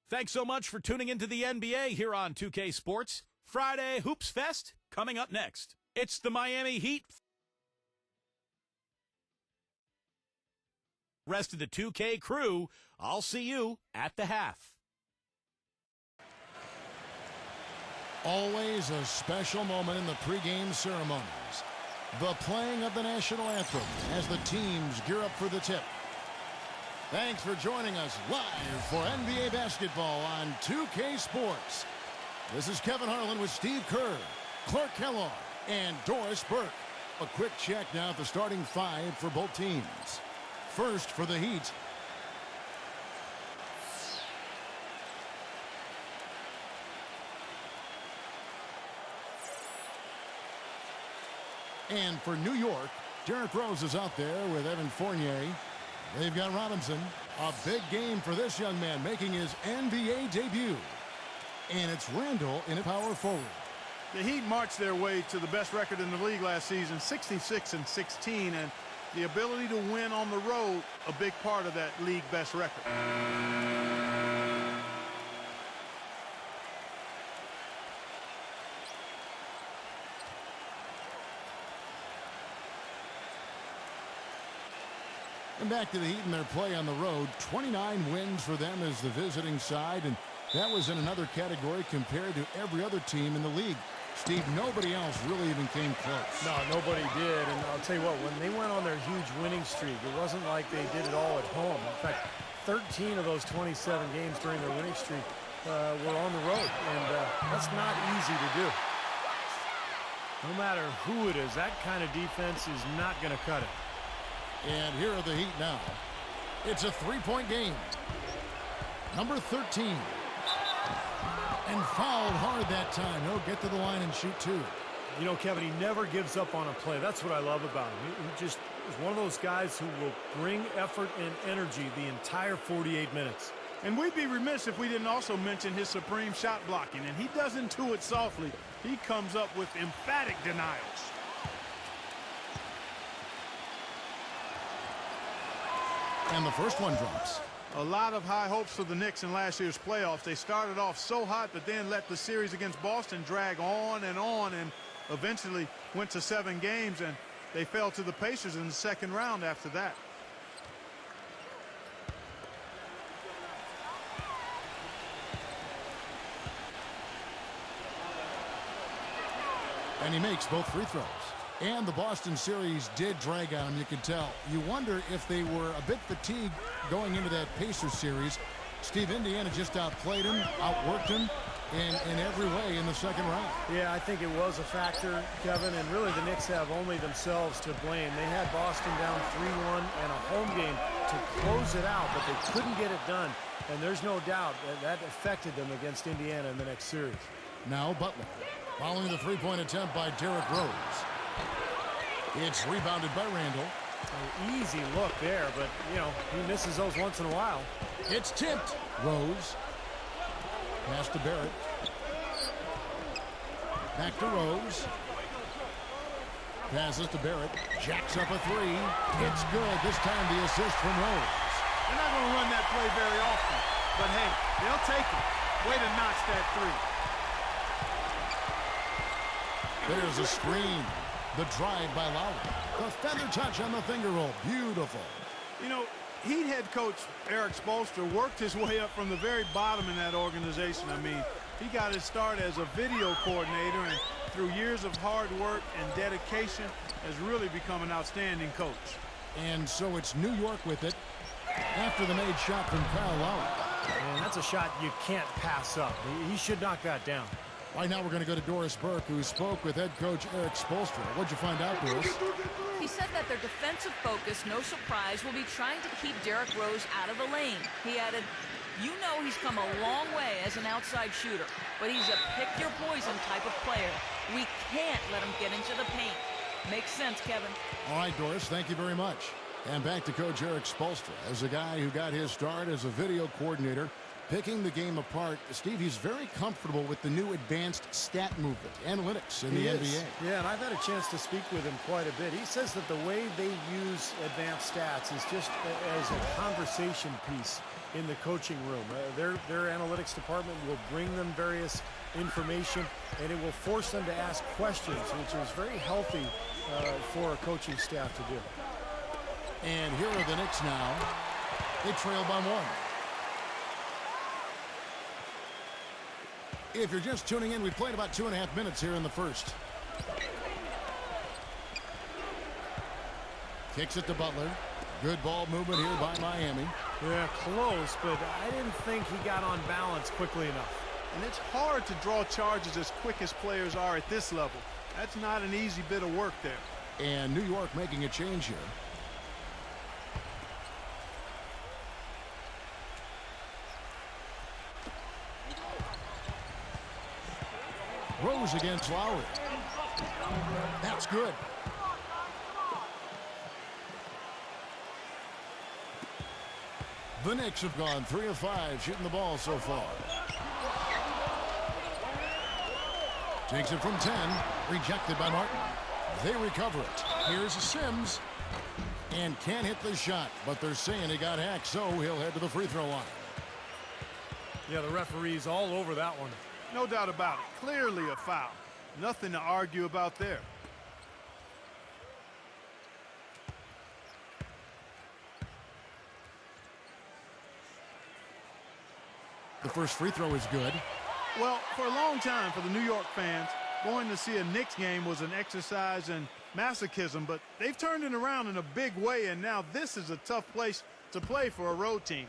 Thanks so much for tuning into the NBA here on 2K Sports. Friday Hoops Fest coming up next. It's the Miami Heat. Rest of the 2K crew, I'll see you at the half. Always a special moment in the pregame ceremonies. The playing of the national anthem as the teams gear up for the tip. Thanks for joining us live for NBA basketball on 2K Sports. This is Kevin Harlan with Steve Kerr, Clark Kellogg, and Doris Burke. A quick check now at the starting five for both teams. First for the Heat. And for New York, Derrick Rose is out there with Evan Fournier. They've got Robinson. A big game for this young man making his NBA debut. And it's Randall in a power forward. The Heat marched their way to the best record in the league last season, 66-16, and the ability to win on the road, a big part of that league best record. And back to the Heat in their play on the road. 29 wins for them as the visiting side, and that was in another category compared to every other team in the league. Steve, nobody else really even came close. No, nobody did, and I'll tell you what, when they went on their huge winning streak, it wasn't like they did it all at home. In fact, 13 of those 27 games during their winning streak were on the road, and that's not easy to do. No matter who it is, that kind of defense is not going to cut it. And here are the Heat now. It's a three-point game. Number 13. And fouled hard that time. He'll get to the line and shoot two. You know, Kevin, he never gives up on a play. That's what I love about him. He just is one of those guys who will bring effort and energy the entire 48 minutes. And we'd be remiss if we didn't also mention his supreme shot blocking. And he doesn't do it softly. He comes up with emphatic denials. And the first one drops. A lot of high hopes for the Knicks in last year's playoffs. They started off so hot, but then let the series against Boston drag on, and eventually went to 7 games, and they fell to the Pacers in the second round after that. And he makes both free throws. And the Boston series did drag on him, you could tell. You wonder if they were a bit fatigued going into that Pacers series. Steve, Indiana just outplayed him, outworked him in every way in the second round. Yeah, I think it was a factor, Kevin, and really the Knicks have only themselves to blame. They had Boston down 3-1 and a home game to close it out, but they couldn't get it done. And there's no doubt that affected them against Indiana in the next series. Now Butler, following the three-point attempt by Derrick Rose. It's rebounded by Randall. An easy look there, but, you know, he misses those once in a while. It's tipped. Rose. Pass to Barrett. Back to Rose. Passes to Barrett. Jacks up a three. It's good. This time the assist from Rose. They're not going to run that play very often, but hey, they'll take it. Way to notch that three. There's a screen. The drive by Lowry. The feather touch on the finger roll. Beautiful. You know, Heat head coach Erik Spoelstra worked his way up from the very bottom in that organization. I mean, he got his start as a video coordinator, and through years of hard work and dedication has really become an outstanding coach. And so it's New York with it after the made shot from Kyle Lowry. And that's a shot you can't pass up. He should knock that down. Right now we're going to go to Doris Burke, who spoke with head coach Erik Spoelstra. What'd you find out, Doris? He said that their defensive focus, no surprise, will be trying to keep Derrick Rose out of the lane. He added, you know he's come a long way as an outside shooter, but he's a pick-your-poison type of player. We can't let him get into the paint. Makes sense, Kevin. All right, Doris, thank you very much. And back to Coach Erik Spoelstra as a guy who got his start as a video coordinator Picking the game apart, Steve, he's very comfortable with the new advanced stat movement, analytics in the NBA. Yeah, and I've had a chance to speak with him quite a bit. He says that the way they use advanced stats is just as a conversation piece in the coaching room. Their analytics department will bring them various information, and it will force them to ask questions, which is very healthy for a coaching staff to do. And here are the Knicks now. They trail by 1. If you're just tuning in, we played about 2.5 minutes here in the first. Kicks it to Butler. Good ball movement here by Miami. Yeah, close, but I didn't think he got on balance quickly enough. And it's hard to draw charges as quick as players are at this level. That's not an easy bit of work there. And New York making a change here. Rose against Lowry. That's good. The Knicks have gone 3 of 5 shooting the ball so far. Takes it from 10. Rejected by Martin. They recover it. Here's Sims. And can't hit the shot, but they're saying he got hacked, so he'll head to the free throw line. Yeah, the referee's all over that one. No doubt about it. Clearly a foul. Nothing to argue about there. The first free throw is good. Well, for a long time for the New York fans, going to see a Knicks game was an exercise in masochism, but they've turned it around in a big way, and now this is a tough place to play for a road team.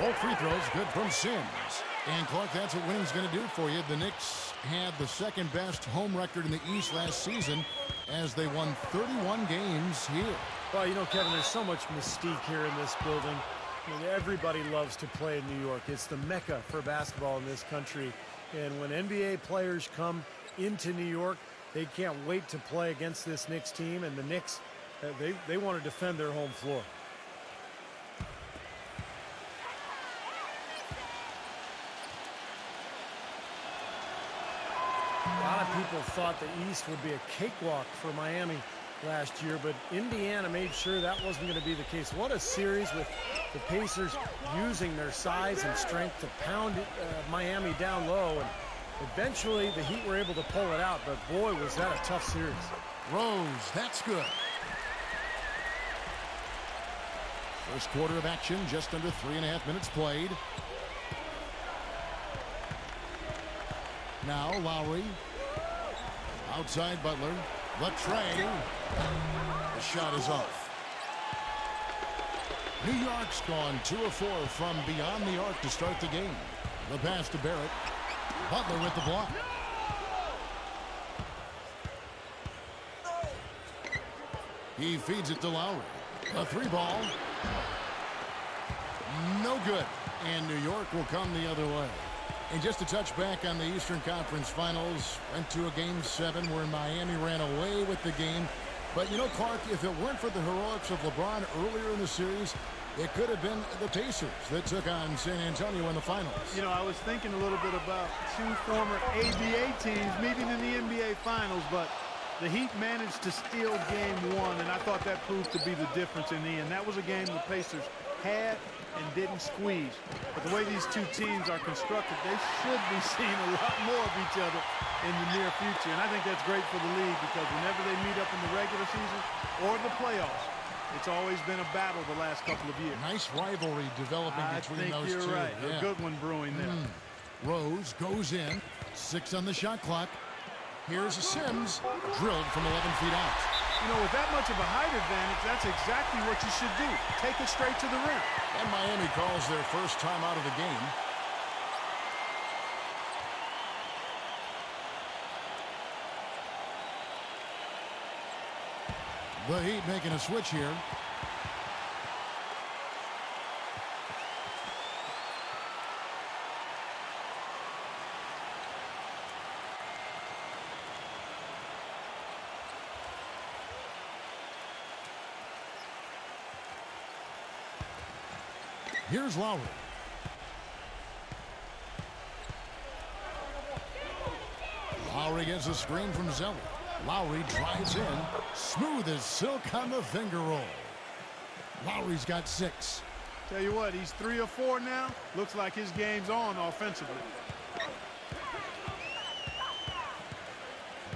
Both free throws good from Sims. And Clark, that's what winning's going to do for you. The Knicks had the second best home record in the East last season as they won 31 games here. Well, you know, Kevin, there's so much mystique here in this building. I mean, everybody loves to play in New York. It's the mecca for basketball in this country. And when NBA players come into New York, they can't wait to play against this Knicks team. And the Knicks, they want to defend their home floor. A lot of people thought the East would be a cakewalk for Miami last year, but Indiana made sure that wasn't going to be the case. What a series with the Pacers using their size and strength to pound Miami down low, and eventually the Heat were able to pull it out, but boy, was that a tough series. Rose, that's good. First quarter of action, just under 3.5 minutes played. Now Lowry. Outside Butler. The tray. The shot is off. New York's gone 2 of 4 from beyond the arc to start the game. The pass to Barrett. Butler with the block. He feeds it to Lowry. A 3-ball. No good. And New York will come the other way. And just to touch back on the Eastern Conference Finals, went to a Game 7 where Miami ran away with the game. But, you know, Clark, if it weren't for the heroics of LeBron earlier in the series, it could have been the Pacers that took on San Antonio in the finals. You know, I was thinking a little bit about 2 former ABA teams meeting in the NBA Finals, but the Heat managed to steal Game 1, and I thought that proved to be the difference in the end. That was a game the Pacers had and didn't squeeze. But the way these two teams are constructed, they should be seeing a lot more of each other in the near future. And I think that's great for the league because whenever they meet up in the regular season or the playoffs, it's always been a battle the last couple of years. Nice rivalry developing between those two. I think you're right. Yeah. A good one brewing there. Rose goes in. 6 on the shot clock. Here's Sims, drilled from 11 feet out. You know, with that much of a height advantage, that's exactly what you should do. Take it straight to the rim. And Miami calls their first time out of the game. The Heat making a switch here. Here's Lowry. Lowry gets a screen from Zeller. Lowry drives in. Smooth as silk on the finger roll. Lowry's got 6. Tell you what, he's 3 or 4 now. Looks like his game's on offensively.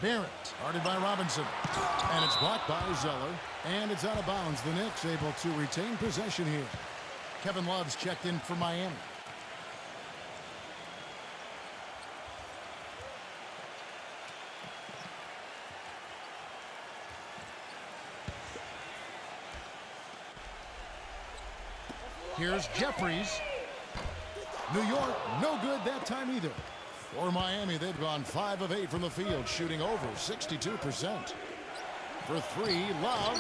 Barrett, guarded by Robinson. And it's blocked by Zeller. And it's out of bounds. The Knicks able to retain possession here. Kevin Love's checked in for Miami. Here's Jeffries. New York, no good that time either. For Miami, they've gone 5 of 8 from the field, shooting over 62%. For 3, Love.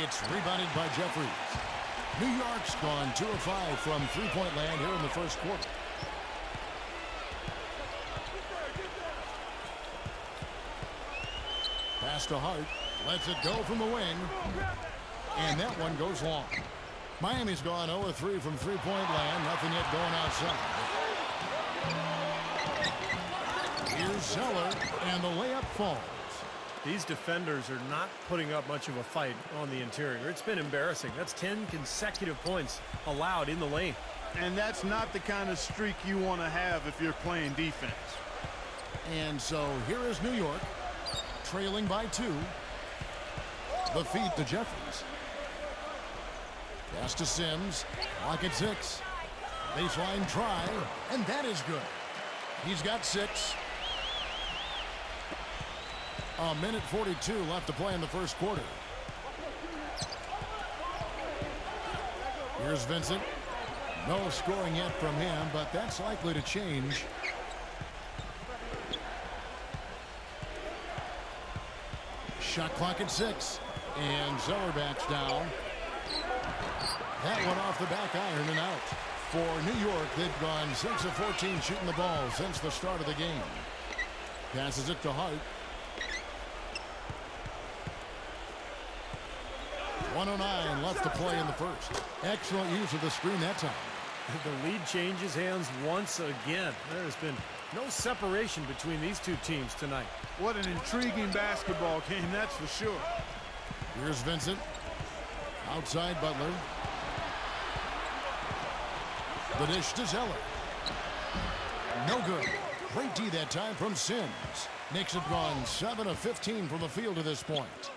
It's rebounded by Jeffries. New York's gone 2 of 5 from three-point land here in the first quarter. Pass to Hart. Lets it go from the wing. And that one goes long. Miami's gone 0 of 3 from three-point land. Nothing yet going outside. Here's Zeller, and the layup falls. These defenders are not putting up much of a fight on the interior. It's been embarrassing. That's 10 consecutive points allowed in the lane. And that's not the kind of streak you want to have if you're playing defense. And so here is New York, trailing by 2. The feed to Jeffries. Pass to Sims. Clock at 6. Baseline try, and that is good. He's got 6. A minute 42 left to play in the first quarter. Here's Vincent. No scoring yet from him, but that's likely to change. Shot clock at 6. And Zeller backs down. That one off the back iron and out. For New York, they've gone 6 of 14 shooting the ball since the start of the game. Passes it to Hart. 1:09 left to play in the first. Excellent use of the screen that time. The lead changes hands once again. There's been no separation between these two teams tonight. What an intriguing basketball game, that's for sure. Here's Vincent. Outside Butler. The dish to Zeller. No good. Great D that time from Sims. Knicks have gone 7 of 15 from the field to this point.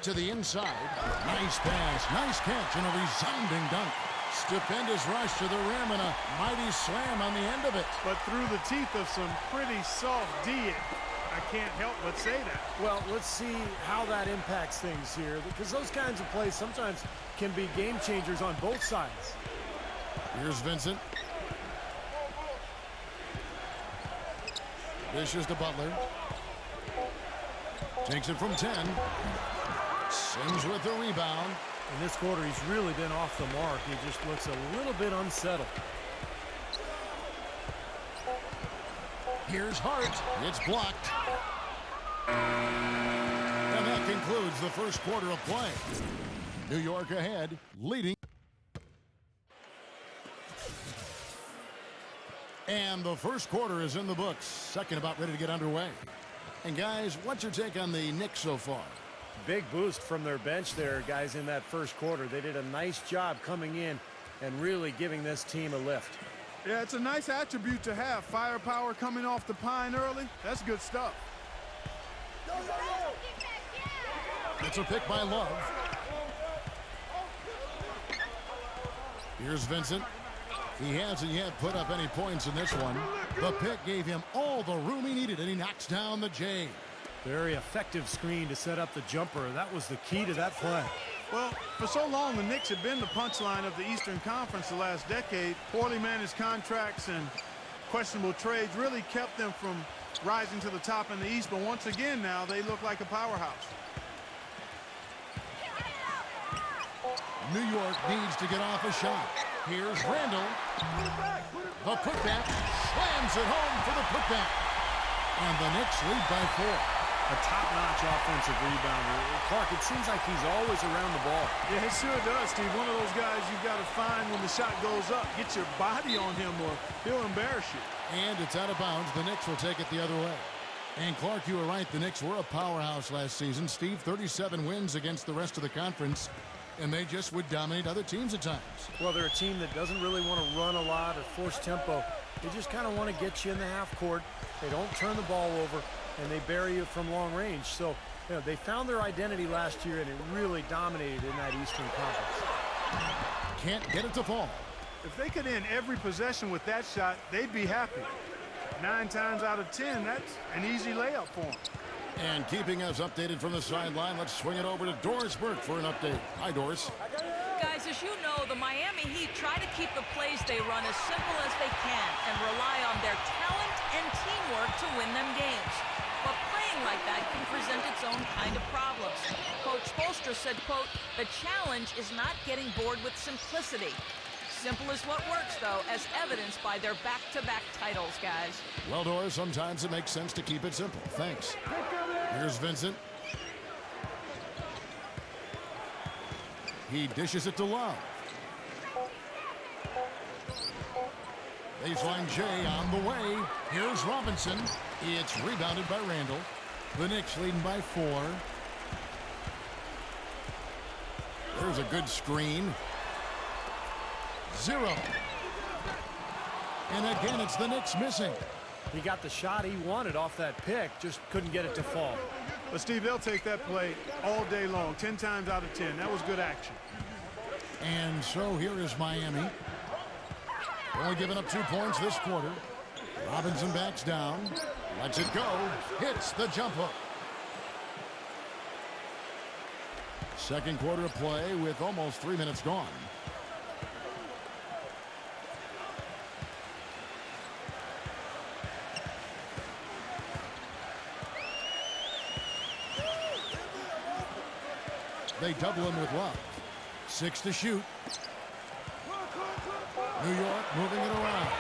To the inside. Nice pass. Nice catch and a resounding dunk. Stupendous rush to the rim and a mighty slam on the end of it. But through the teeth of some pretty soft D, I can't help but say that. Well, let's see how that impacts things here, because those kinds of plays sometimes can be game changers on both sides. Here's Vincent. Dishes to Butler. Takes it from 10. Sims with the rebound. In this quarter, he's really been off the mark. He just looks a little bit unsettled. Here's Hart. It's blocked. And that concludes the first quarter of play. New York ahead, leading. And the first quarter is in the books. Second about ready to get underway. And guys, what's your take on the Knicks so far? Big boost from their bench there, guys, in that first quarter. They did a nice job coming in and really giving this team a lift. Yeah, it's a nice attribute to have. Firepower coming off the pine early. That's good stuff. It's a pick by Love. Here's Vincent. He hasn't yet put up any points in this one. The pick gave him all the room he needed, and he knocks down the J. Very effective screen to set up the jumper. That was the key to that play. Well, for so long, the Knicks have been the punchline of the Eastern Conference the last decade. Poorly managed contracts and questionable trades really kept them from rising to the top in the East. But once again now, they look like a powerhouse. New York needs to get off a shot. Here's Randall. The putback slams it home for the putback. And the Knicks lead by 4. a top-notch offensive rebounder. Clark, it seems like he's always around the ball. Yeah, it sure does, Steve. One of those guys you've got to find when the shot goes up. Get your body on him or he'll embarrass you. And it's out of bounds. The Knicks will take it the other way. And Clark, you were right. The Knicks were a powerhouse last season. Steve, 37 wins against the rest of the conference, and they just would dominate other teams at times. Well, they're a team that doesn't really want to run a lot or force tempo. They just kind of want to get you in the half court. They don't turn the ball over, and they bury you from long range. So, you know, they found their identity last year, and it really dominated in that Eastern Conference. Can't get it to fall. If they could end every possession with that shot, they'd be happy. 9 times out of 10, that's an easy layup for them. And keeping us updated from the sideline, let's swing it over to Doris Burke for an update. Hi, Doris. Guys, as you know, the Miami Heat try to keep the plays they run as simple as they can and rely on their talent and teamwork to win them games. But playing like that can present its own kind of problems. Coach Spoelstra said, quote, "The challenge is not getting bored with simplicity. Simple is what works, though, as evidenced by their back-to-back titles, guys." Well, Doris, sometimes it makes sense to keep it simple. Thanks. Here's Vincent. He dishes it to Love. Baseline J on the way. Here's Robinson. It's rebounded by Randall. The Knicks leading by 4. There's a good screen. 0. And again, it's the Knicks missing. He got the shot he wanted off that pick, just couldn't get it to fall. But, Steve, they'll take that play all day long, 10 times out of 10. That was good action. And so here is Miami. Only giving up 2 points this quarter. Robinson backs down. Lets it go. Hits the jump hook. Second quarter of play with almost 3 minutes gone. They double him with Love. 6 to shoot. New York moving it around.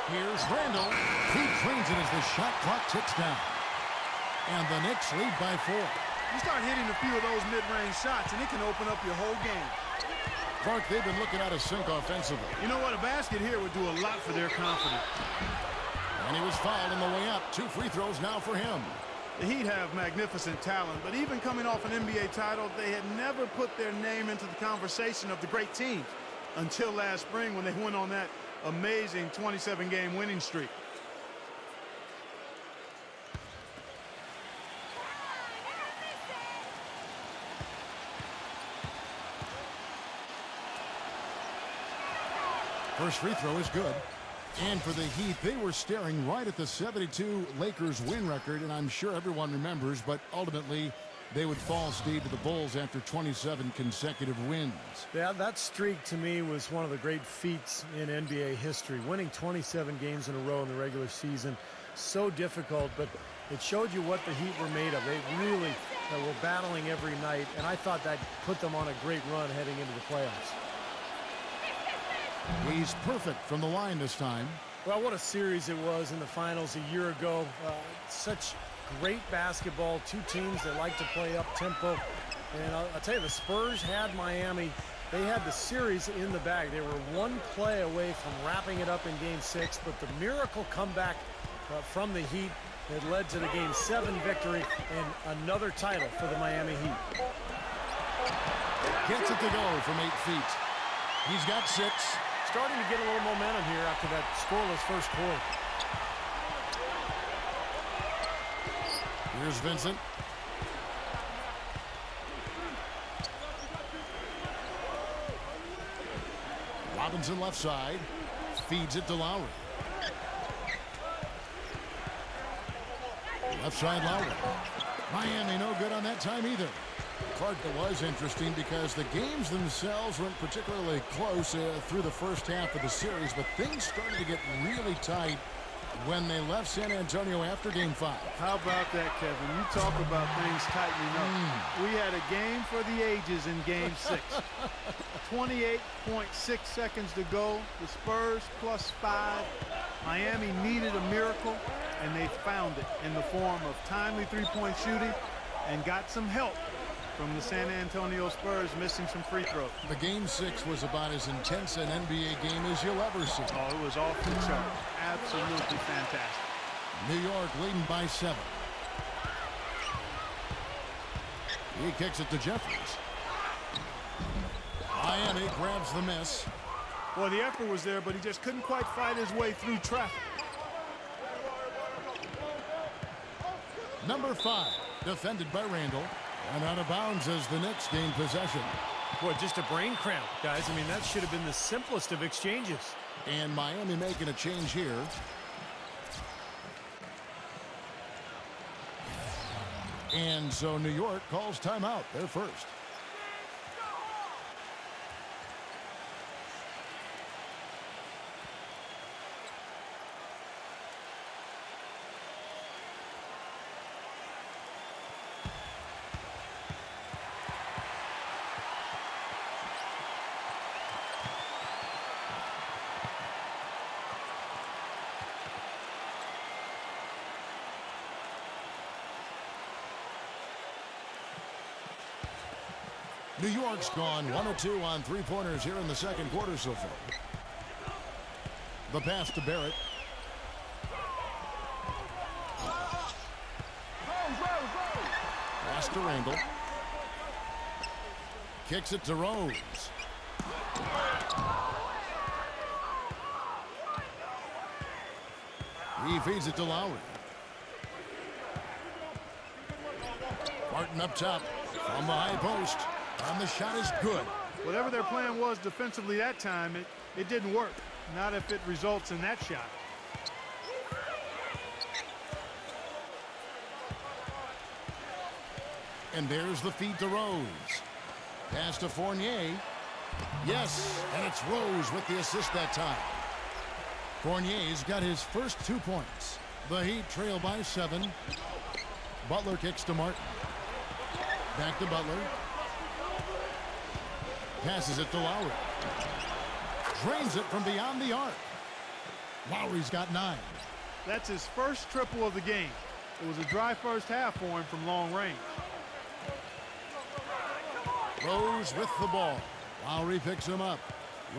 Here's Randall. He cleans it as the shot clock ticks down. And the Knicks lead by 4. You start hitting a few of those mid-range shots, and it can open up your whole game. Clark, they've been looking out of sync offensively. You know what? A basket here would do a lot for their confidence. And he was fouled on the way up. 2 free throws now for him. The Heat have magnificent talent, but even coming off an NBA title, they had never put their name into the conversation of the great teams until last spring when they went on that amazing 27-game winning streak. First free throw is good. And for the Heat, they were staring right at the 72 Lakers win record, and I'm sure everyone remembers, but ultimately they would fall, Steve, to the Bulls after 27 consecutive wins. Yeah, that streak to me was one of the great feats in NBA history. Winning 27 games in a row in the regular season, so difficult, but it showed you what the Heat were made of. They really were battling every night, and I thought that put them on a great run heading into the playoffs. He's perfect from the line this time. Well, what a series it was in the finals a year ago. Such great basketball. 2 teams that like to play up-tempo. And I'll tell you, the Spurs had Miami. They had the series in the bag. They were 1 play away from wrapping it up in Game 6. But the miracle comeback from the Heat that led to the Game 7 victory and another title for the Miami Heat. Gets it to go from 8 feet. He's got 6. Starting to get a little momentum here after that scoreless first quarter. Here's Vincent. Robinson left side. Feeds it to Lowry. Left side Lowry. Miami no good on that time either. Clark, it was interesting because the games themselves weren't particularly close through the first half of the series, but things started to get really tight when they left San Antonio after Game 5. How about that, Kevin? You talk about things tightening up. We had a game for the ages in Game 6. 28.6 seconds to go. The Spurs +5. Miami needed a miracle, and they found it in the form of timely three-point shooting and got some help from the San Antonio Spurs missing some free throws. The Game 6 was about as intense an NBA game as you'll ever see. Oh, it was off the chart. Absolutely fantastic. New York leading by 7. He kicks it to Jeffries. Miami grabs the miss. Well, the effort was there, but he just couldn't quite fight his way through traffic. Number 5, defended by Randall. And out of bounds as the Knicks gain possession. Boy, just a brain cramp, guys. I mean, that should have been the simplest of exchanges. And Miami making a change here. And so New York calls timeout. They're first. New York's gone 1 of 2 on three-pointers here in the second quarter so far. The pass to Barrett. Pass to Randall. Kicks it to Rose. He feeds it to Lowry. Martin up top from the high post. And the shot is good. Whatever their plan was defensively that time, it didn't work. Not if it results in that shot. And there's the feed to Rose. Pass to Fournier. Yes, and it's Rose with the assist that time. Fournier's got his first 2 points. The Heat trail by 7. Butler kicks to Martin. Back to Butler. Passes it to Lowry. Drains it from beyond the arc. Lowry's got 9. That's his first triple of the game. It was a dry first half for him from long range. Rose with the ball. Lowry picks him up.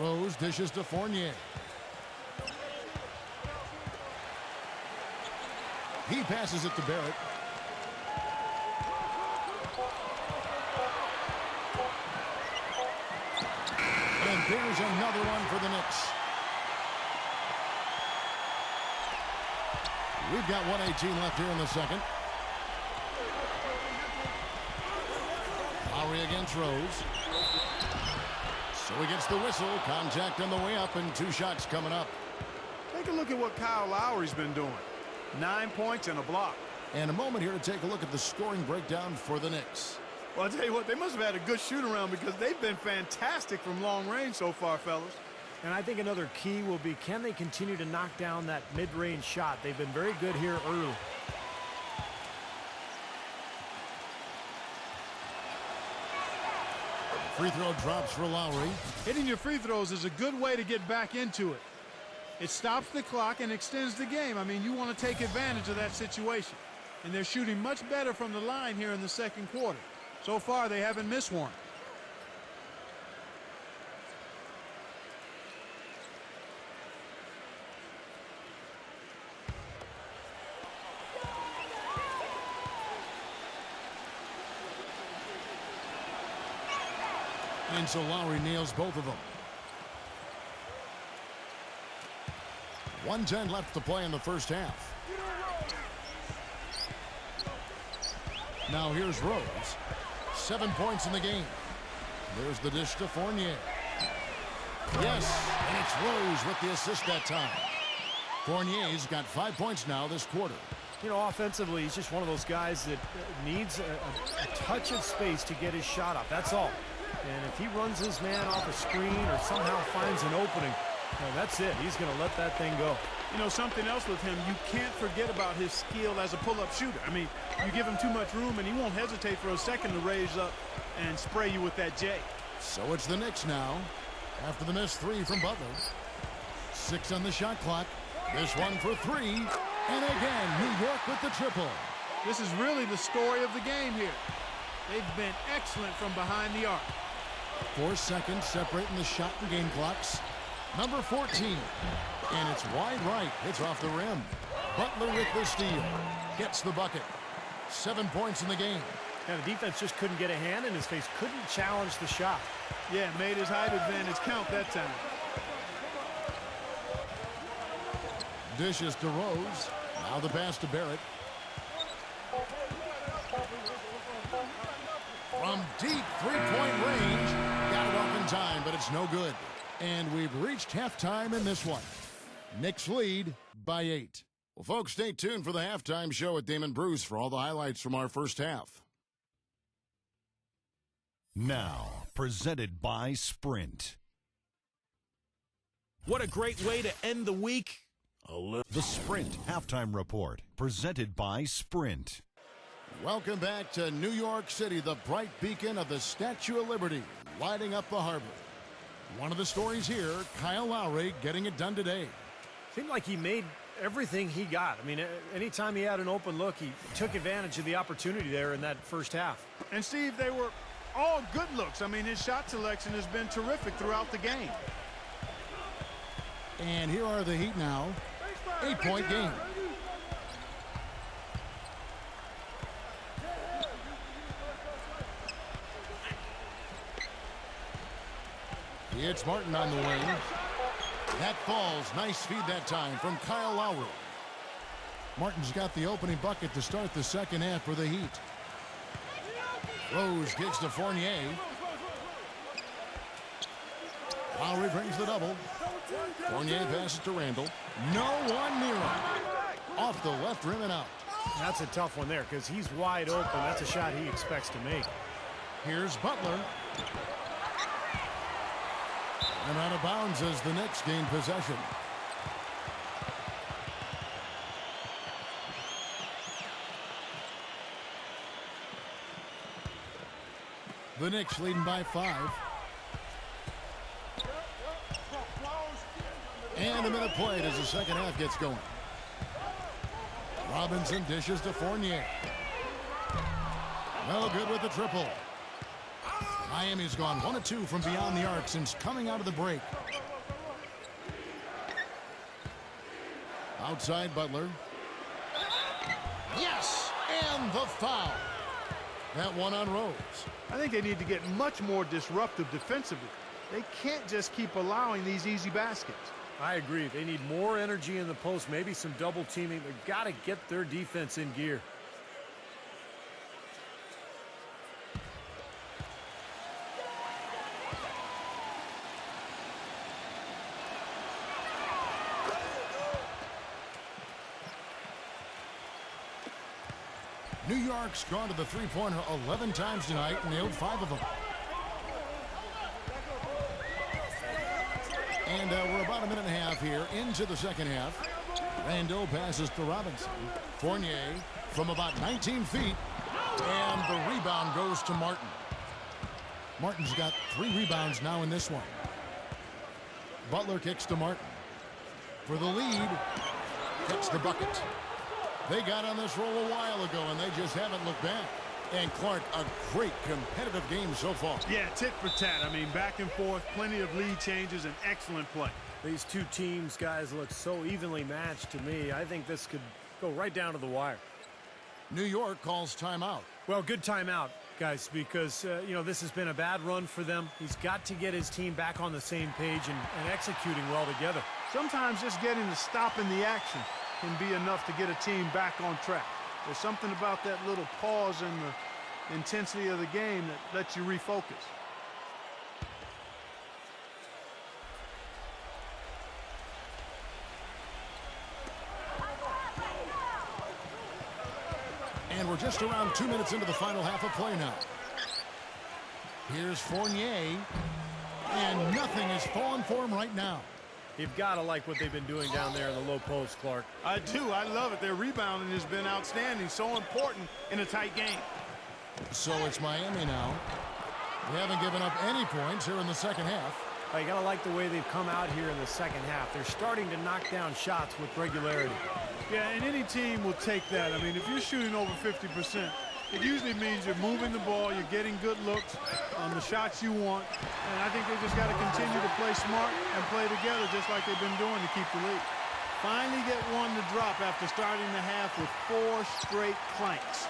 Rose dishes to Fournier. He passes it to Barrett. And there's another one for the Knicks. We've got 1:18 left here in the second. Lowry against Rose. So he gets the whistle. Contact on the way up and 2 shots coming up. Take a look at what Kyle Lowry's been doing. 9 points and a block. And a moment here to take a look at the scoring breakdown for the Knicks. Well, I'll tell you what, they must have had a good shoot-around because they've been fantastic from long range so far, fellas. And I think another key will be, can they continue to knock down that mid-range shot? They've been very good here early. Free throw drops for Lowry. Hitting your free throws is a good way to get back into it. It stops the clock and extends the game. I mean, you want to take advantage of that situation. And they're shooting much better from the line here in the second quarter. So far, they haven't missed one. And so Lowry nails both of them. 1:10 left to play in the first half. Now here's Rose. 7 points in the game. There's the dish to Fournier. Yes, and it's Rose with the assist that time. Fournier's got 5 points now this quarter. You know, offensively, he's just one of those guys that needs a touch of space to get his shot up. That's all. And if he runs his man off a screen or somehow finds an opening, well, that's it. He's going to let that thing go. You know, something else with him, you can't forget about his skill as a pull-up shooter. I mean, you give him too much room, and he won't hesitate for a second to raise up and spray you with that J. So it's the Knicks now. After the missed 3 from Butler. 6 on the shot clock. This one for three. And again, New York with the triple. This is really the story of the game here. They've been excellent from behind the arc. 4 seconds separating the shot and game clocks. Number 14. And it's wide right. It's off the rim. Butler with the steal. Gets the bucket. 7 points in the game. And the defense just couldn't get a hand in his face. Couldn't challenge the shot. Yeah, made his height advantage count that time. Dishes to Rose. Now the pass to Barrett. From deep three-point range. Got it off in time, but it's no good. And we've reached halftime in this one. Knicks lead by 8. Well, folks, stay tuned for the halftime show at Damon Bruce for all the highlights from our first half. Now, presented by Sprint. What a great way to end the week. The Sprint Halftime Report, presented by Sprint. Welcome back to New York City, the bright beacon of the Statue of Liberty, lighting up the harbor. One of the stories here, Kyle Lowry getting it done today. Seemed like he made everything he got. I mean, anytime he had an open look, he took advantage of the opportunity there in that first half. And Steve, they were all good looks. I mean, his shot selection has been terrific throughout the game. And here are the Heat now. 8-point game. It's Martin on the wing. That falls. Nice feed that time from Kyle Lowry. Martin's got the opening bucket to start the second half for the Heat. Rose kicks to Fournier. Lowry brings the double. Fournier passes to Randall. No one near him. Off the left rim and out. That's a tough one there because he's wide open. That's a shot he expects to make. Here's Butler. And out of bounds as the Knicks gain possession. The Knicks leading by 5. And a minute played as the second half gets going. Robinson dishes to Fournier. No good with the triple. Miami's gone 1 of 2 from beyond the arc since coming out of the break. Outside Butler. Yes! And the foul. That one on Rose. I think they need to get much more disruptive defensively. They can't just keep allowing these easy baskets. I agree. They need more energy in the post, maybe some double teaming. They've got to get their defense in gear. New York's gone to the three-pointer 11 times tonight and nailed 5 of them. And we're about a minute and a half here into the second half. Randall passes to Robinson. Fournier from about 19 feet. And the rebound goes to Martin. Martin's got 3 rebounds now in this one. Butler kicks to Martin. For the lead, gets the bucket. They got on this roll a while ago, and they just haven't looked back. And Clark, a great competitive game so far. Yeah, tit for tat. I mean, back and forth, plenty of lead changes, and excellent play. These two teams, guys, look so evenly matched to me. I think this could go right down to the wire. New York calls timeout. Well, good timeout, guys, because, you know, this has been a bad run for them. He's got to get his team back on the same page and executing well together. Sometimes just getting to stop in the action can be enough to get a team back on track. There's something about that little pause in the intensity of the game that lets you refocus. And we're just around 2 minutes into the final half of play now. Here's Fournier. And nothing is falling for him right now. You've got to like what they've been doing down there in the low post, Clark. I do. I love it. Their rebounding has been outstanding. So important in a tight game. So it's Miami now. They haven't given up any points here in the second half. You got to like the way they've come out here in the second half. They're starting to knock down shots with regularity. Yeah, and any team will take that. I mean, if you're shooting over 50%, it usually means you're moving the ball, you're getting good looks on the shots you want. And I think they just got to continue to play smart and play together just like they've been doing to keep the lead. Finally get one to drop after starting the half with 4 straight clanks.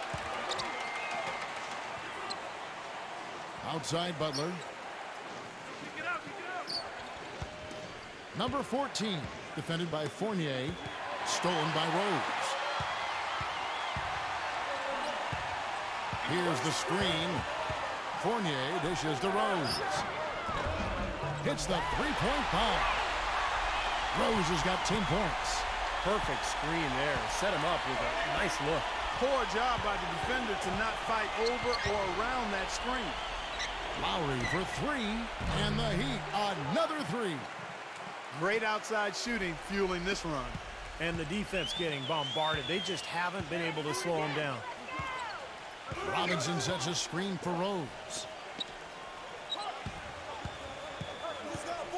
Outside Butler. Number 14, defended by Fournier, stolen by Rose. Here's the screen. Fournier dishes to Rose. Hits the three-point bomb. Rose has got 10 points. Perfect screen there. Set him up with a nice look. Poor job by the defender to not fight over or around that screen. Lowry for 3, and the Heat, another 3. Great outside shooting fueling this run. And the defense getting bombarded. They just haven't been able to slow him down. Robinson sets a screen for Rose.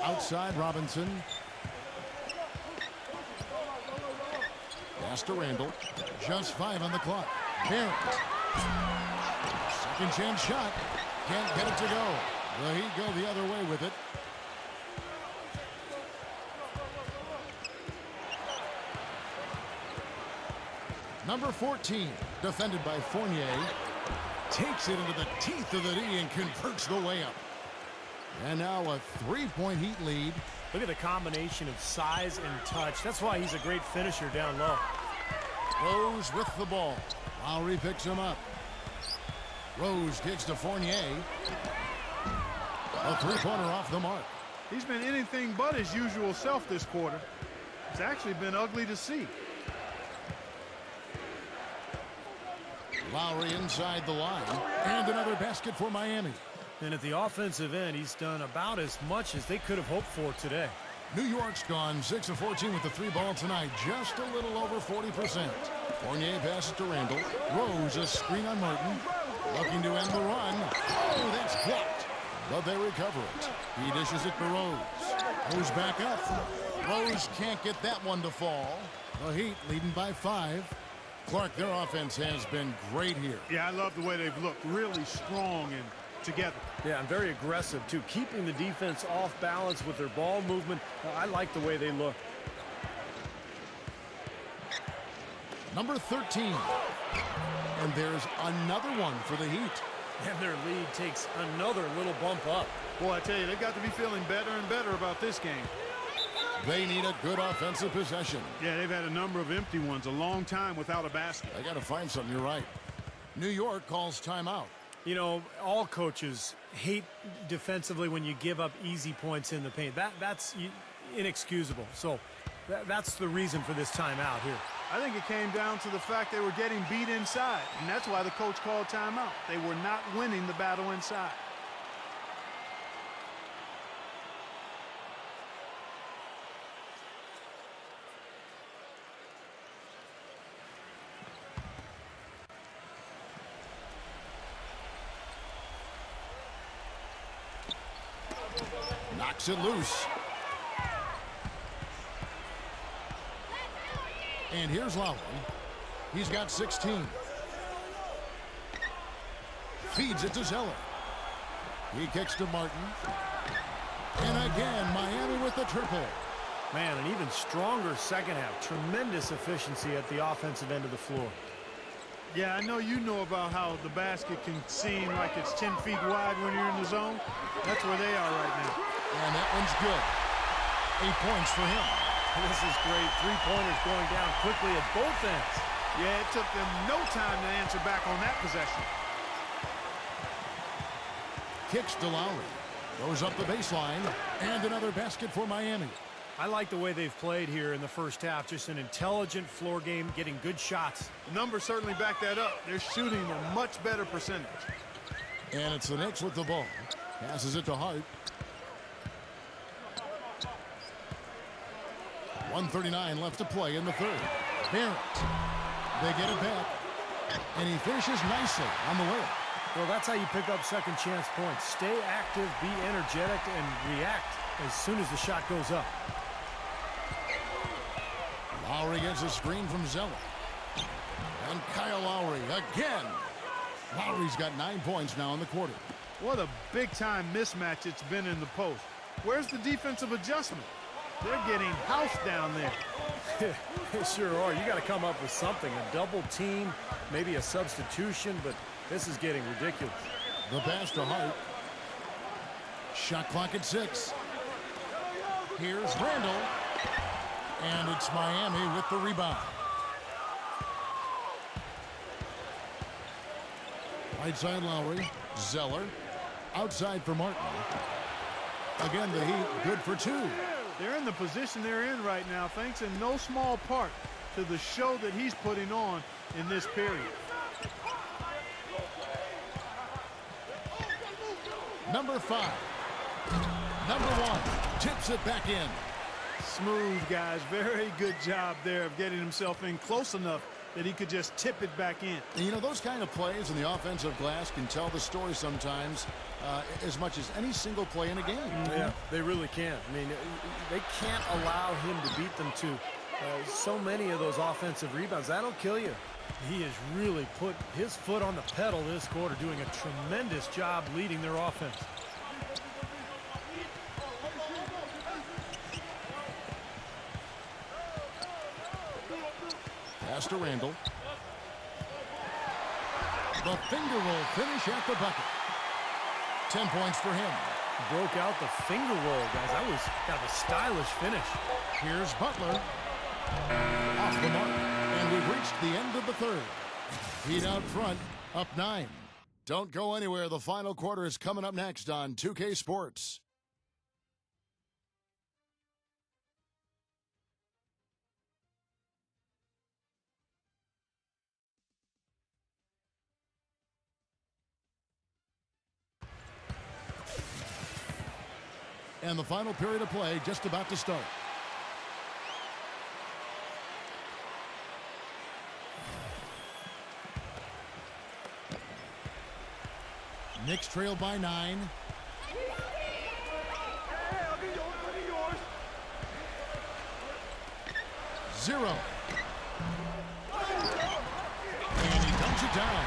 Outside Robinson. Pass to Randall. Just 5 on the clock. Barrett. Second chance shot. Can't get it to go. The Heat go the other way with it. Number 14, defended by Fournier, takes it into the teeth of the D and converts the layup. And now a 3-point Heat lead. Look at the combination of size and touch. That's why he's a great finisher down low. Rose with the ball. Lowry picks him up. Rose kicks to Fournier. A three-pointer off the mark. He's been anything but his usual self this quarter. It's actually been ugly to see. Lowry inside the line. And another basket for Miami. And at the offensive end, he's done about as much as they could have hoped for today. New York's gone 6 of 14 with the 3-ball tonight. Just a little over 40%. Fournier passes to Randall. Rose a screen on Martin. Looking to end the run. Oh, that's blocked. But they recover it. He dishes it to Rose. Goes back up. Rose can't get that one to fall. The Heat leading by 5. Clark, their offense has been great here. Yeah, I love the way they've looked. Really strong and together. Yeah, and very aggressive, too. Keeping the defense off balance with their ball movement. I like the way they look. Number 13. And there's another one for the Heat. And their lead takes another little bump up. Boy, I tell you, they've got to be feeling better and better about this game. They need a good offensive possession. Yeah, they've had a number of empty ones, a long time without a basket. They got to find something, you're right. New York calls timeout. You know, all coaches hate defensively when you give up easy points in the paint. That's inexcusable. So that's the reason for this timeout here. I think it came down to the fact they were getting beat inside, and that's why the coach called timeout. They were not winning the battle inside. Knocks it loose. And here's Lowry. He's got 16. Feeds it to Zeller. He kicks to Martin. And again, Miami with the triple. Man, an even stronger second half. Tremendous efficiency at the offensive end of the floor. Yeah, I know you know about how the basket can seem like it's 10 feet wide when you're in the zone. That's where they are right now. And that one's good. 8 points for him. This is great. Three-pointers going down quickly at both ends. Yeah, it took them no time to answer back on that possession. Kicks to Lowry. Goes up the baseline. And another basket for Miami. I like the way they've played here in the first half. Just an intelligent floor game, getting good shots. The numbers certainly back that up. They're shooting a much better percentage. And it's the Knicks with the ball. Passes it to Hart. 1:39 left to play in the third. Barrett. They get it back. And he finishes nicely on the layup. Well, that's how you pick up second chance points. Stay active, be energetic, and react. as soon as the shot goes up. Lowry gets a screen from Zeller. And Kyle Lowry again. Lowry's got 9 points now in the quarter. What a big-time mismatch it's been in the post. Where's the defensive adjustment? They're getting housed down there. They sure are. You got to come up with something. A double team, maybe a substitution, but this is getting ridiculous. The pass to Hart. Shot clock at 6. Here's Randall. And it's Miami with the rebound. Right side Lowry. Zeller. Outside for Martin. Again, the Heat good for 2. They're in the position they're in right now, thanks in no small part to the show that he's putting on in this period. Number 5. Number 1. Tips it back in. Smooth, guys. Very good job there of getting himself in close enough that he could just tip it back in. And you know, those kind of plays in the offensive glass can tell the story sometimes as much as any single play in a game. Yeah, they really can. I mean, they can't allow him to beat them to so many of those offensive rebounds. That'll kill you. He has really put his foot on the pedal this quarter, doing a tremendous job leading their offense. Pass to Randall. The finger roll finish at the bucket. 10 points for him. Broke out the finger roll, guys. That was kind of a stylish finish. Here's Butler. Off the mark. And we've reached the end of the third. Heat out front, up 9. Don't go anywhere. The final quarter is coming up next on 2K Sports. And the final period of play just about to start. Knicks trail by 9. Zero. And he dumps it down.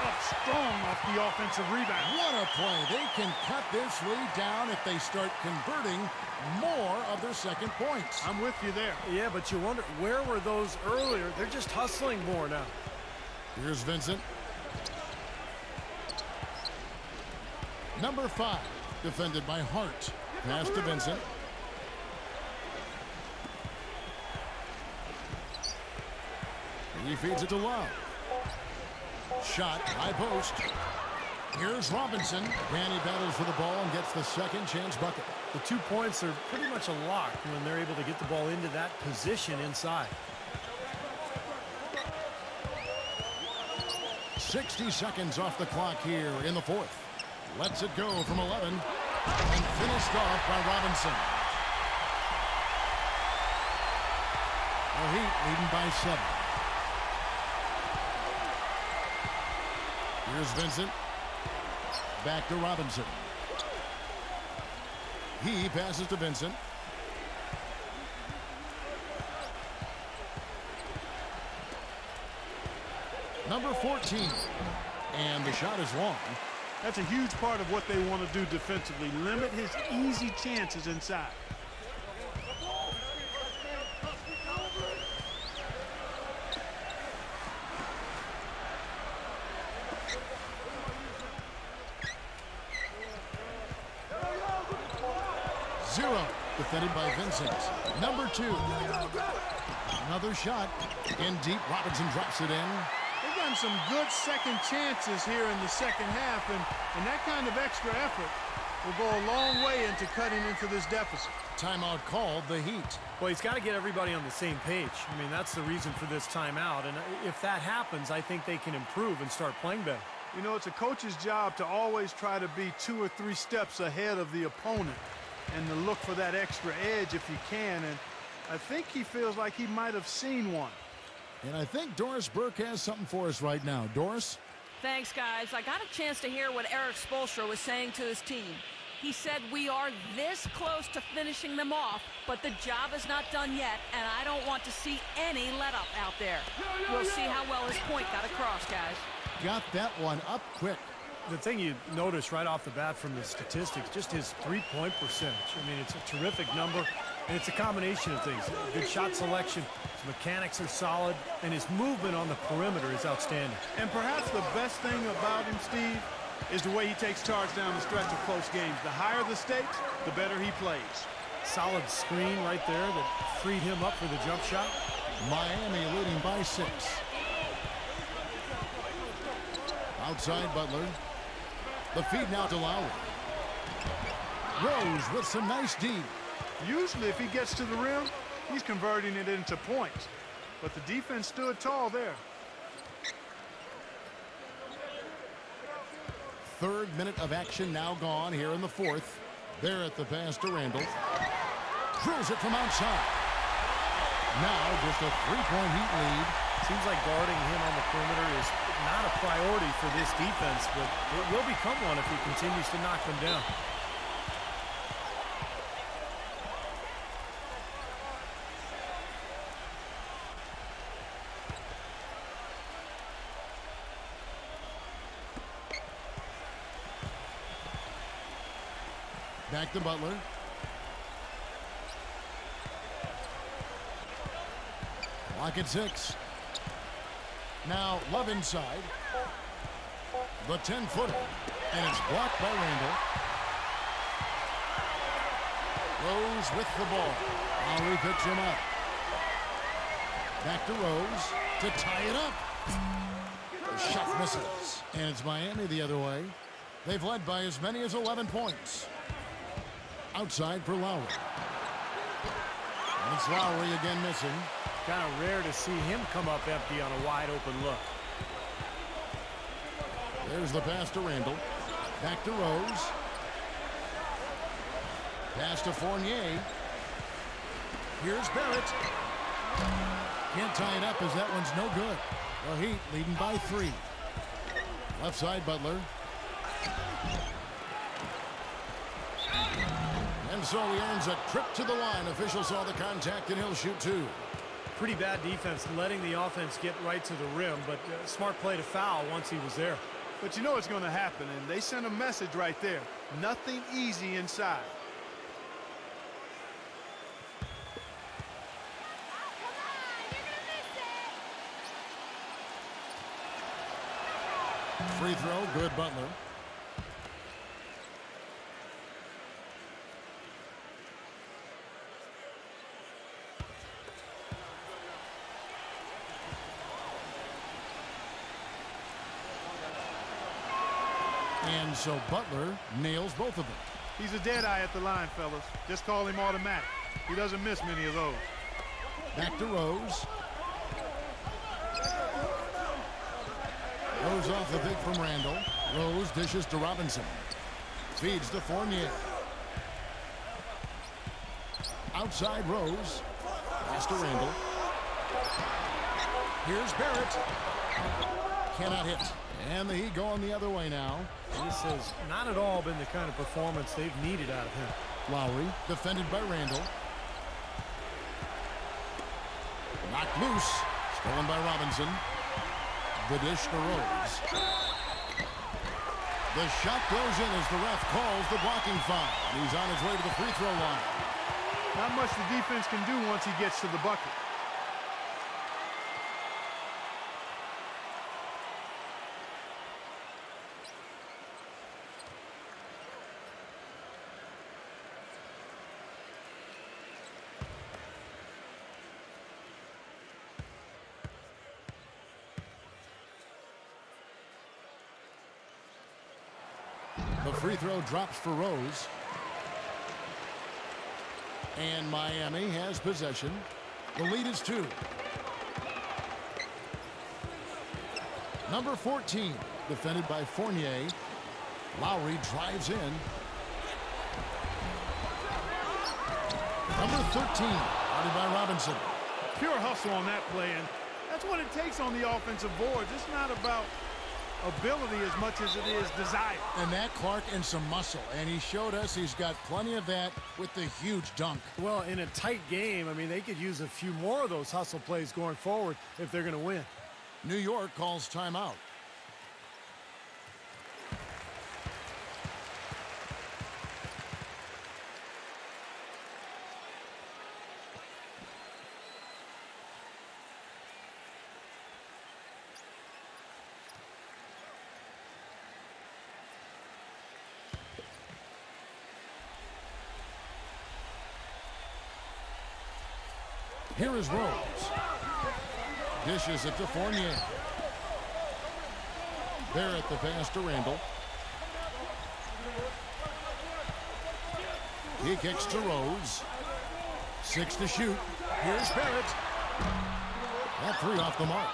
Up strong off the offensive rebound. What a play. They can cut this lead down if they start converting more of their second points. I'm with you there. Yeah, but you wonder, where were those earlier? They're just hustling more now. Here's Vincent. Number 5, defended by Hart. Pass to Vincent. He feeds it to Love. Shot, high post. Here's Robinson. And he battles for the ball and gets the second chance bucket. The 2 points are pretty much a lock when they're able to get the ball into that position inside. 60 seconds off the clock here in the fourth. Lets it go from 11. And finished off by Robinson. The Heat leading by 7. Here's Vincent. Back to Robinson. He passes to Vincent. Number 14. And the shot is long. That's a huge part of what they want to do defensively. Limit his easy chances inside. Zero. Defended by Vincent. Number 2. Another shot. In deep. Robinson drops it in. They've gotten some good second chances here in the second half, and that kind of extra effort will go a long way into cutting into this deficit. Timeout called, the Heat. Well, he's got to get everybody on the same page. I mean, that's the reason for this timeout. And if that happens, I think they can improve and start playing better. You know, it's a coach's job to always try to be 2 or 3 steps ahead of the opponent and to look for that extra edge if you can. And I think he feels like he might have seen one. And I think Doris Burke has something for us right now. Doris? Thanks, guys. I got a chance to hear what Eric Spoelstra was saying to his team. He said we are this close to finishing them off, but the job is not done yet, and I don't want to see any let-up out there. We'll see how well his point got across, guys. Got that one up quick. The thing you notice right off the bat from the statistics, just his three-point percentage. I mean, it's a terrific number, and it's a combination of things. Good shot selection, his mechanics are solid, and his movement on the perimeter is outstanding. And perhaps the best thing about him, Steve, is the way he takes charge down the stretch of close games. The higher the stakes, the better he plays. Solid screen right there that freed him up for the jump shot. Miami leading by 6. Outside Butler. The feed now to Lowry. Rose with some nice D. Usually if he gets to the rim, he's converting it into points. But the defense stood tall there. Third minute of action now gone here in the fourth. There at the pass to Randall. Drills it from outside. Now just a three-point Heat lead. Seems like guarding him on the perimeter is not a priority for this defense, but it will become one if he continues to knock them down. Back to Butler. Lock at 6. Now Love inside. The 10-footer. And it's blocked by Randall. Rose with the ball. Lowry picks him up. Back to Rose to tie it up. The shot misses. And it's Miami the other way. They've led by as many as 11 points. Outside for Lowry. And it's Lowry again missing. Kind of rare to see him come up empty on a wide open look. There's the pass to Randall. Back to Rose. Pass to Fournier. Here's Barrett. Can't tie it up as that one's no good. The Heat leading by 3. Left side Butler. And so he earns a trip to the line. Official saw the contact and he'll shoot 2. Pretty bad defense letting the offense get right to the rim, but smart play to foul once he was there. But you know what's going to happen, and they sent a message right there. Nothing easy inside. Free throw, good Butler. And so Butler nails both of them. He's a dead eye at the line, fellas. Just call him automatic. He doesn't miss many of those. Back to Rose. Rose off the pick from Randall. Rose dishes to Robinson. Feeds to Fournier. Outside Rose. Pass to Randall. Here's Barrett. Cannot hit. And the Heat going the other way now. This has not at all been the kind of performance they've needed out of him. Lowry defended by Randall. Knocked loose. Stolen by Robinson. The dish to Rose. The shot goes in as the ref calls the blocking foul. He's on his way to the free throw line. Not much the defense can do once he gets to the bucket. The free throw drops for Rose. And Miami has possession. The lead is 2. Number 14, defended by Fournier. Lowry drives in. Number 13, guarded by Robinson. Pure hustle on that play, and that's what it takes on the offensive boards. It's not about ability as much as it is desire. And that, Clark, and some muscle. And he showed us he's got plenty of that with the huge dunk. Well, in a tight game, I mean, they could use a few more of those hustle plays going forward if they're going to win. New York calls timeout. Here is Rose. Dishes it to Fournier. Barrett the pass to Randall. He kicks to Rose. 6 to shoot. Here's Barrett. That 3 off the mark.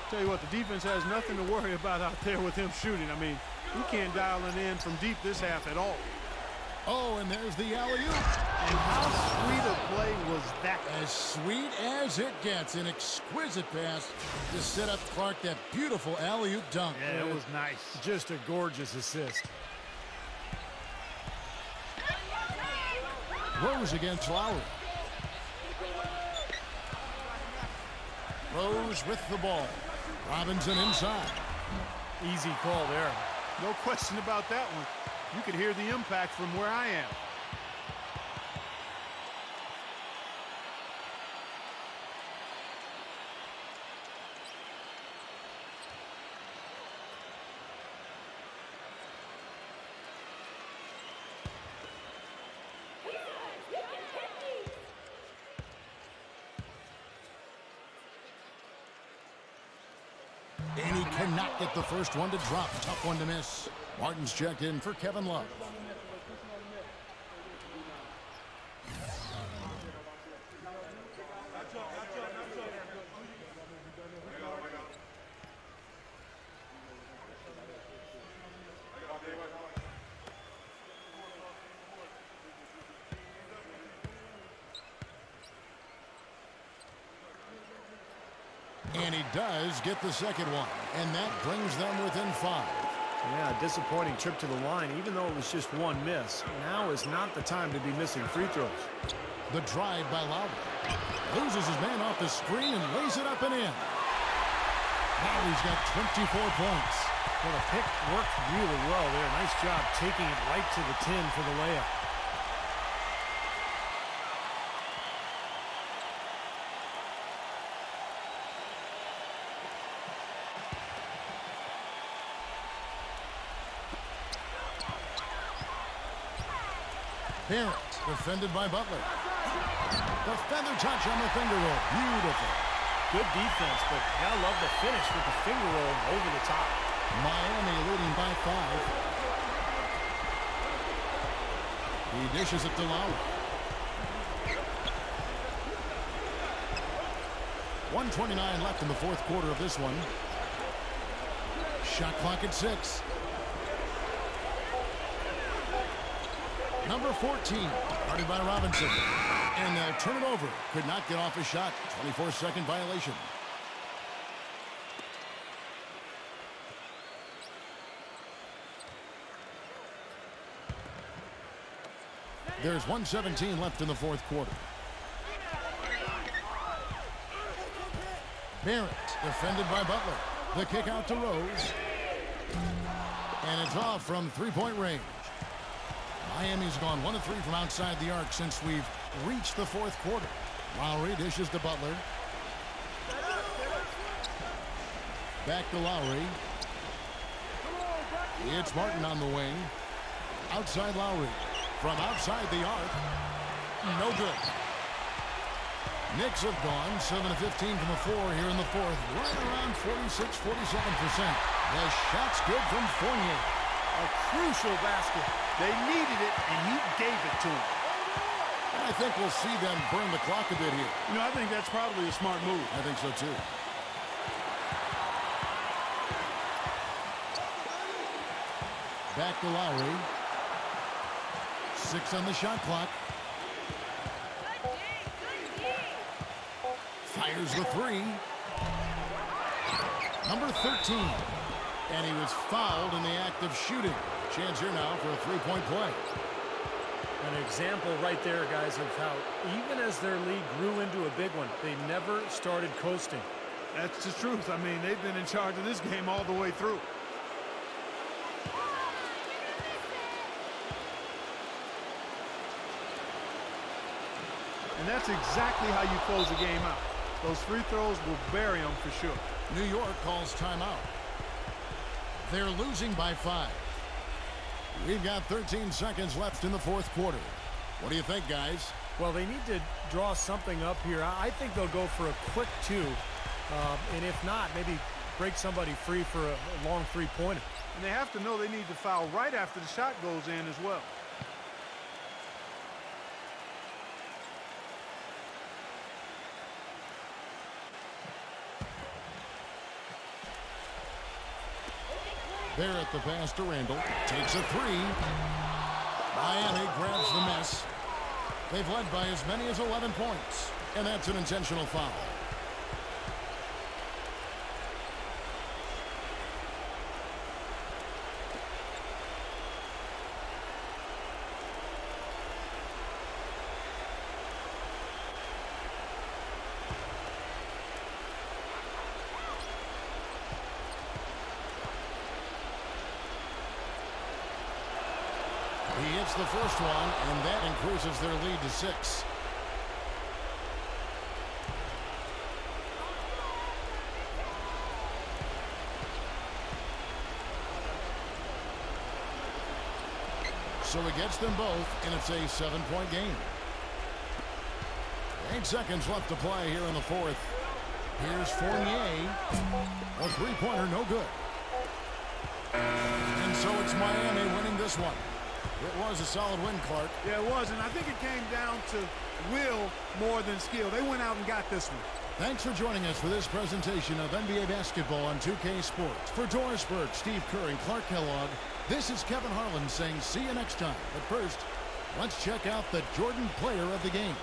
Tell you what, the defense has nothing to worry about out there with him shooting. I mean, he can't dial it in from deep this half at all. Oh, and there's the alley-oop. And how sweet a play was that? As sweet as it gets. An exquisite pass to set up Clark that beautiful alley-oop dunk. Yeah, it was nice. Just a gorgeous assist. Rose against Lowry. Rose with the ball. Robinson inside. Easy call there. No question about that one. You could hear the impact from where I am. And he cannot get the first one to drop. Tough one to miss. Martin's checked in for Kevin Love. And he does get the second one. And that brings them within 5. Yeah, disappointing trip to the line, even though it was just one miss. Now is not the time to be missing free throws. The drive by Lowry. Loses his man off the screen and lays it up and in. Lowry's got 24 points. Well, the pick worked really well there. Nice job taking it right to the 10 for the layup. Barrett, defended by Butler. The feather touch on the finger roll. Beautiful. Good defense, but you gotta love the finish with the finger roll over the top. Miami leading by 5. He dishes it to Lowry. 1:29 left in the fourth quarter of this one. Shot clock at 6. Number 14, guarded by Robinson. And they'll turn it over. Could not get off a shot. 24-second violation. There's 1:17 left in the fourth quarter. Barrett, defended by Butler. The kick out to Rose. And it's off from three-point range. Miami's gone 1 of 3 from outside the arc since we've reached the fourth quarter. Lowry dishes to Butler. Back to Lowry. It's Martin on the wing. Outside Lowry. From outside the arc. No good. Knicks have gone 7 of 15 from the floor here in the fourth. Right around 46-47%. The shot's good from Fournier. A crucial basket. They needed it, and he gave it to him. And I think we'll see them burn the clock a bit here. You know, I think that's probably a smart move. I think so, too. Back to Lowry. 6 on the shot clock. Fires the 3. Number 13. And he was fouled in the act of shooting. Chance here now for a three-point play. An example right there, guys, of how even as their lead grew into a big one, they never started coasting. That's the truth. I mean, they've been in charge of this game all the way through. And that's exactly how you close a game out. Those free throws will bury them for sure. New York calls timeout. They're losing by 5. We've got 13 seconds left in the fourth quarter. What do you think, guys? Well, they need to draw something up here. I think they'll go for a quick 2. And if not, maybe break somebody free for a long three-pointer. And they have to know they need to foul right after the shot goes in as well. There at the pass to Randall. Takes a 3. Miami grabs the miss. They've led by as many as 11 points. And that's an intentional foul. He hits the first one, and that increases their lead to 6. So he gets them both, and it's a 7-point game. 8 seconds left to play here in the fourth. Here's Fournier. A three-pointer, no good. And so it's Miami winning this one. It was a solid win, Clark. Yeah, it was, and I think it came down to will more than skill. They went out and got this one. Thanks for joining us for this presentation of NBA basketball on 2K Sports. For Doris Burke, Steve Kerr, and Clark Kellogg, this is Kevin Harlan saying see you next time. But first, let's check out the Jordan player of the game.